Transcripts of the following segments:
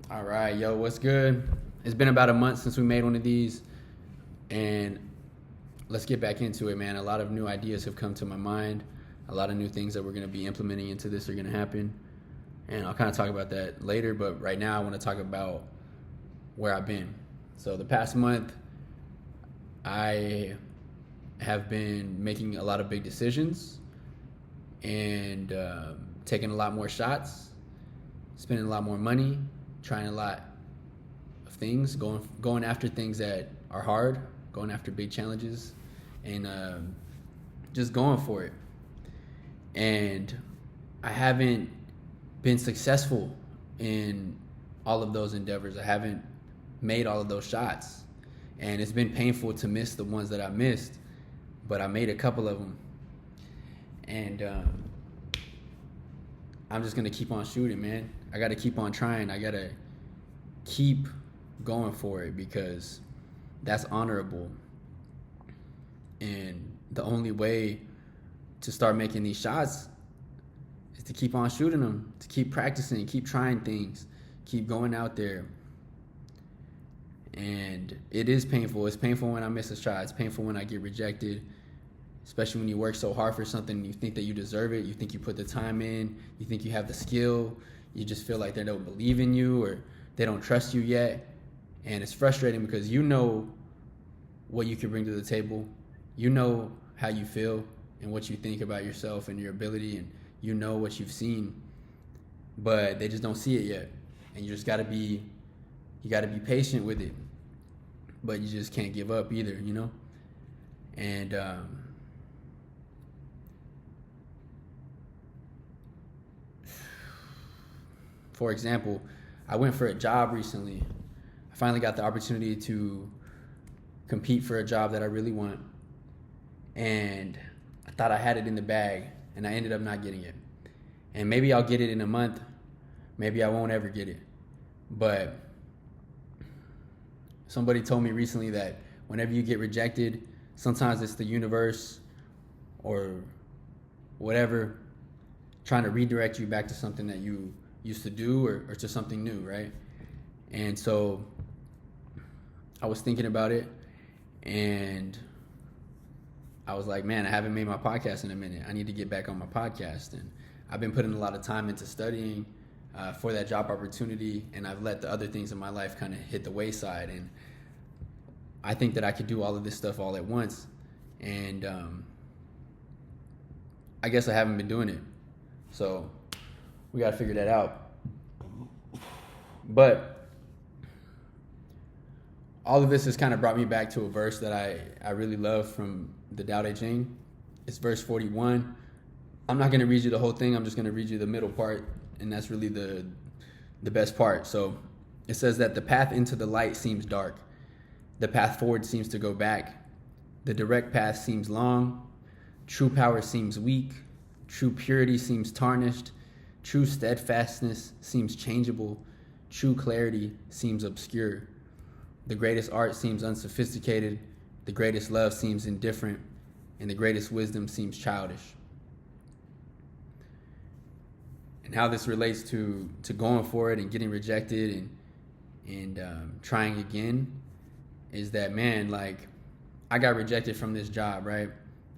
All right, yo, what's good? It's been about a month since we made one of these, and let's get back into it, man. A lot of new ideas have come to my mind. A lot of new things that we're going to be implementing into this are going to happen, and I'll kind of talk about that later. But right now, I want to talk about where I've been. So the past month, I have been making a lot of big decisions and taking a lot more shots, spending a lot more money, trying a lot of things, going after things that are hard, going after big challenges, and just going for it. And I haven't been successful in all of those endeavors. I haven't made all of those shots, and it's been painful to miss the ones that I missed, but I made a couple of them, and I'm just gonna keep on shooting, man. I gotta keep on trying. I gotta keep going for it because that's honorable. And the only way to start making these shots is to keep on shooting them, to keep practicing, keep trying things, keep going out there. And it is painful. It's painful when I miss a shot. It's painful when I get rejected, especially when you work so hard for something and you think that you deserve it. You think you put the time in. You think you have the skill. You just feel like they don't believe in you or they don't trust you yet. And it's frustrating because you know what you can bring to the table. You know how you feel and what you think about yourself and your ability, and you know what you've seen, but they just don't see it yet. And you just gotta be patient with it, but you just can't give up either, you know? And for example, I went for a job recently. I finally got the opportunity to compete for a job that I really want. And I thought I had it in the bag, and I ended up not getting it. And maybe I'll get it in a month. Maybe I won't ever get it. But somebody told me recently that whenever you get rejected, sometimes it's the universe or whatever trying to redirect you back to something that you used to do or to something new, right? And so I was thinking about it, and I was like, man, I haven't made my podcast in a minute. I need to get back on my podcast. And I've been putting a lot of time into studying for that job opportunity, and I've let the other things in my life kind of hit the wayside. And I think that I could do all of this stuff all at once. And I guess I haven't been doing it. So we got to figure that out. But all of this has kind of brought me back to a verse that I really love from the Tao Te Ching. It's verse 41. I'm not going to read you the whole thing. I'm just going to read you the middle part, and that's really the best part. So it says that the path into the light seems dark. The path forward seems to go back. The direct path seems long. True power seems weak. True purity seems tarnished. True steadfastness seems changeable. True clarity seems obscure. The greatest art seems unsophisticated. The greatest love seems indifferent. And the greatest wisdom seems childish. And how this relates to going for it and getting rejected and trying again is that, man, like, I got rejected from this job, right?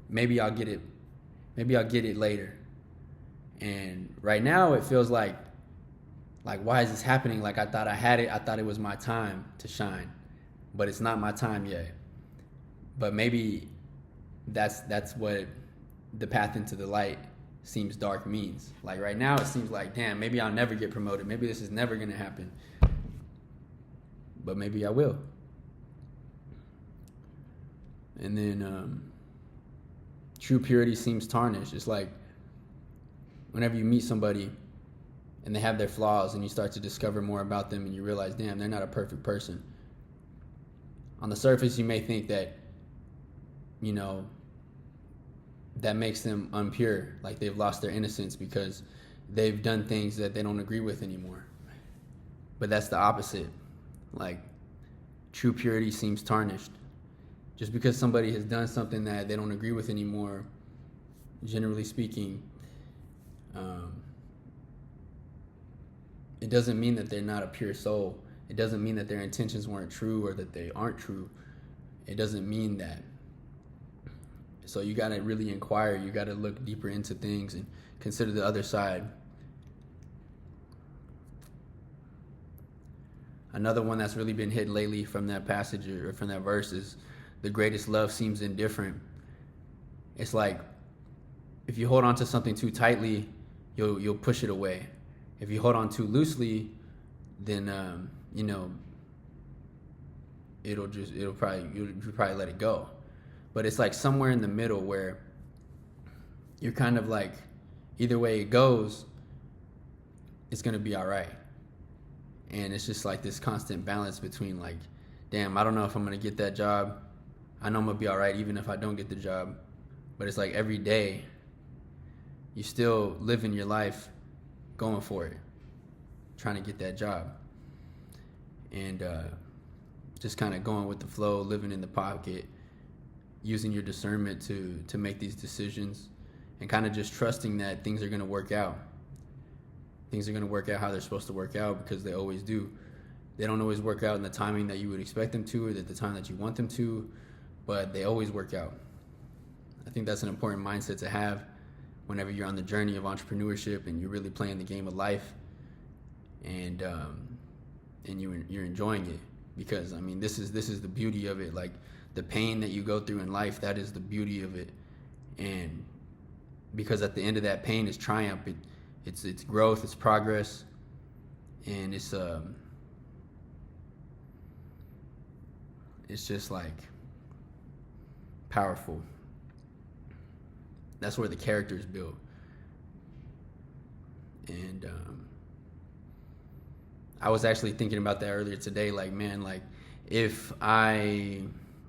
Maybe I'll get it. Maybe I'll get it later. And right now it feels like why is this happening? Like, I thought I had it. I thought it was my time to shine, but it's not my time yet. But maybe that's what the path into the light seems dark means. Like, right now it seems like, damn, maybe I'll never get promoted. Maybe this is never going to happen. But maybe I will. And then true purity seems tarnished. It's like whenever you meet somebody and they have their flaws and you start to discover more about them and you realize, damn, they're not a perfect person. On the surface, you may think that, you know, that makes them impure, like they've lost their innocence because they've done things that they don't agree with anymore. But that's the opposite. Like, true purity seems tarnished. Just because somebody has done something that they don't agree with anymore, generally speaking, it doesn't mean that they're not a pure soul. It doesn't mean that their intentions weren't true or that they aren't true. It doesn't mean that. So you got to really inquire. You got to look deeper into things and consider the other side. Another one that's really been hit lately from that passage or from that verse is the greatest love seems indifferent. It's like if you hold on to something too tightly, you'll push it away. If you hold on too loosely, then you'll probably let it go. But it's like somewhere in the middle where you're kind of like, either way it goes, it's gonna be all right. And it's just like this constant balance between like, damn, I don't know if I'm gonna get that job. I know I'm gonna be all right even if I don't get the job. But it's like every day, you still living your life going for it, trying to get that job. And just kind of going with the flow, living in the pocket, using your discernment to make these decisions, and kind of just trusting that things are going to work out. Things are going to work out how they're supposed to work out, because they always do. They don't always work out in the timing that you would expect them to, or at the time that you want them to, but they always work out. I think that's an important mindset to have whenever you're on the journey of entrepreneurship and you're really playing the game of life, and you're enjoying it. Because I mean, this is the beauty of it. Like, the pain that you go through in life, that is the beauty of it. And because at the end of that pain is triumph. It's growth, it's progress, and it's just like powerful. That's where the character is built. And I was actually thinking about that earlier today. Like, man, like if I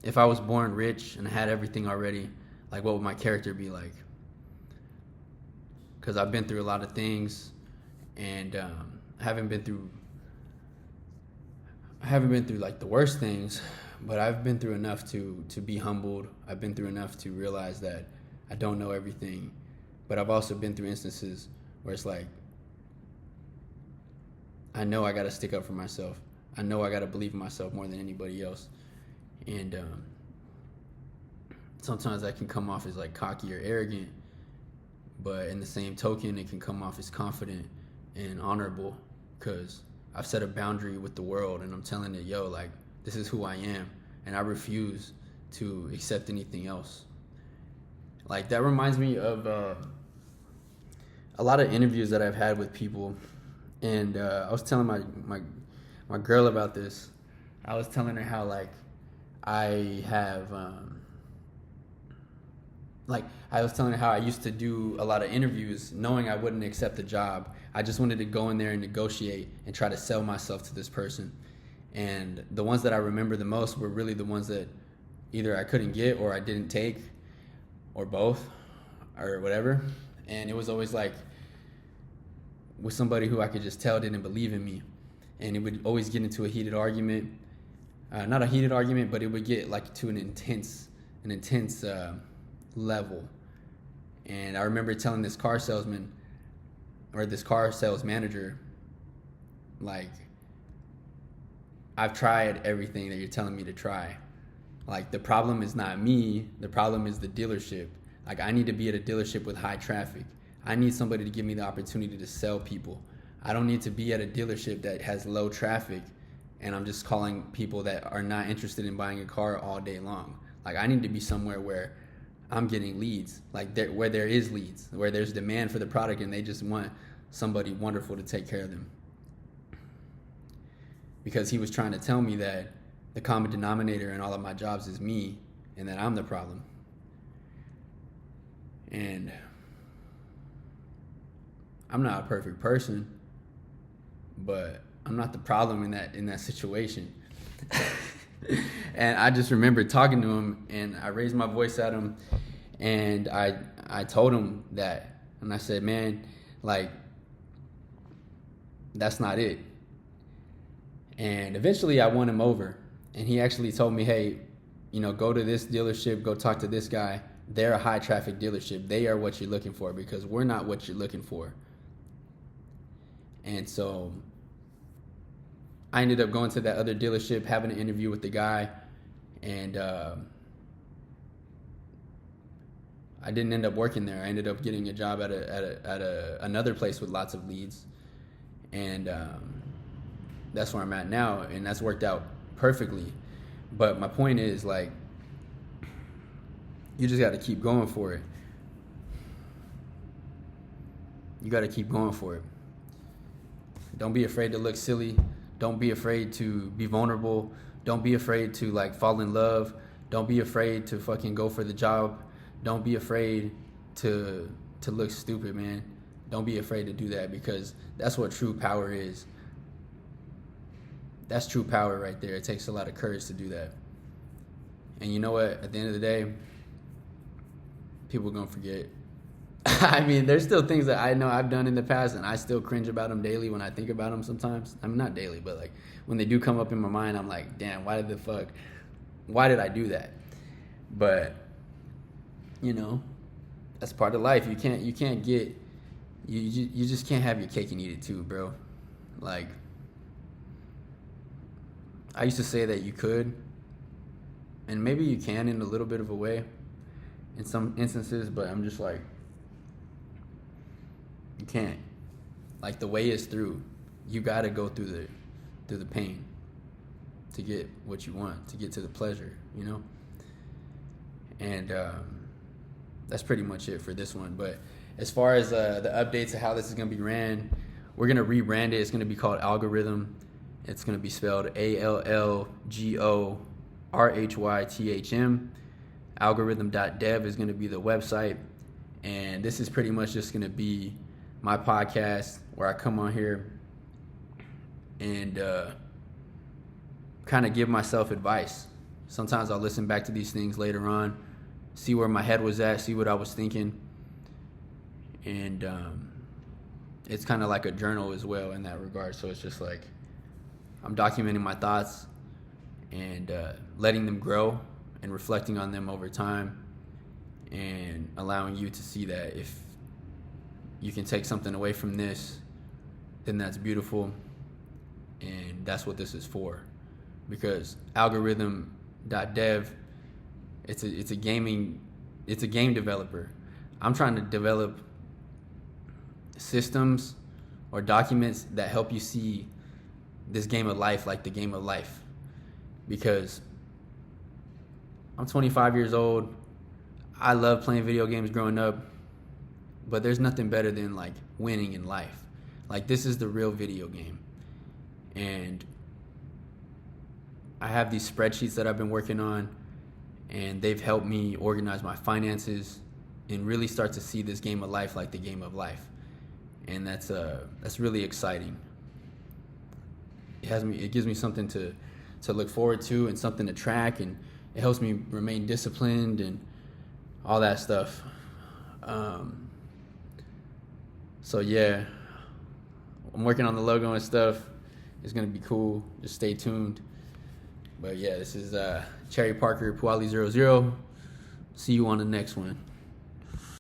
was born rich and had everything already, like what would my character be like? Because I've been through a lot of things, and I haven't been through like the worst things, but I've been through enough to be humbled. I've been through enough to realize that I don't know everything, but I've also been through instances where it's like, I know I got to stick up for myself. I know I got to believe in myself more than anybody else. And sometimes that can come off as like cocky or arrogant, but in the same token, it can come off as confident and honorable, because I've set a boundary with the world and I'm telling it, yo, like, this is who I am, and I refuse to accept anything else. Like, that reminds me of a lot of interviews that I've had with people, and I was telling my girl about this. I was telling her how, like, I was telling her how I used to do a lot of interviews knowing I wouldn't accept the job. I just wanted to go in there and negotiate and try to sell myself to this person. And the ones that I remember the most were really the ones that either I couldn't get or I didn't take, or both, or whatever. And it was always like with somebody who I could just tell didn't believe in me. And it would always get into a heated argument. Not a heated argument, but it would get like to an intense level. And I remember telling this car salesman, or this car sales manager, like, I've tried everything that you're telling me to try. Like, the problem is not me, the problem is the dealership. Like, I need to be at a dealership with high traffic. I need somebody to give me the opportunity to sell people. I don't need to be at a dealership that has low traffic and I'm just calling people that are not interested in buying a car all day long. Like, I need to be somewhere where I'm getting leads, like where there is leads, where there's demand for the product and they just want somebody wonderful to take care of them. Because he was trying to tell me that the common denominator in all of my jobs is me, and that I'm the problem. And I'm not a perfect person, but I'm not the problem in that situation. And I just remember talking to him, and I raised my voice at him, and I told him that, and I said, man, like, that's not it. And eventually I won him over, and he actually told me, hey, go to this dealership, go talk to this guy. They're a high traffic dealership. They are what you're looking for, because we're not what you're looking for. And so I ended up going to that other dealership, having an interview with the guy, and I didn't end up working there. I ended up getting a job at another place with lots of leads, and that's where I'm at now, and that's worked out perfectly. But my point is, like, you just got to keep going for it. You got to keep going for it. Don't be afraid to look silly. Don't be afraid to be vulnerable. Don't be afraid to, like, fall in love. Don't be afraid to fucking go for the job. Don't be afraid to look stupid, man. Don't be afraid to do that, because that's what true power is. That's true power right there. It takes a lot of courage to do that. And you know what? At the end of the day, people are going to forget. I mean, there's still things that I know I've done in the past, and I still cringe about them daily when I think about them sometimes. I mean, not daily, but, like, when they do come up in my mind, I'm like, damn, why did I do that? But, you know, that's part of life. You just can't have your cake and eat it too, bro. Like, I used to say that you could, and maybe you can in a little bit of a way in some instances, but I'm just like, you can't. Like, the way is through. You got to go through the pain to get what you want, to get to the pleasure, you know? And that's pretty much it for this one. But as far as the updates of how this is going to be ran, we're going to rebrand it. It's going to be called Algorithm. It's going to be spelled ALLGORHYTHM. Algorithm.dev is going to be the website. And this is pretty much just going to be my podcast where I come on here and kind of give myself advice. Sometimes I'll listen back to these things later on, see where my head was at, see what I was thinking. And it's kind of like a journal as well in that regard. So it's just like I'm documenting my thoughts and letting them grow and reflecting on them over time, and allowing you to see that if you can take something away from this, then that's beautiful, and that's what this is for. Because algorithm.dev, it's a game developer. I'm trying to develop systems or documents that help you see this game of life like the game of life. Because I'm 25 years old. I love playing video games growing up, but there's nothing better than, like, winning in life. Like, this is the real video game. And I have these spreadsheets that I've been working on, and they've helped me organize my finances and really start to see this game of life like the game of life. And that's really exciting. It gives me something to look forward to and something to track, and it helps me remain disciplined and all that stuff. So yeah, I'm working on the logo and stuff. It's gonna be cool. Just stay tuned. But yeah, this is Cherry Parker Puali 00. See you on the next one.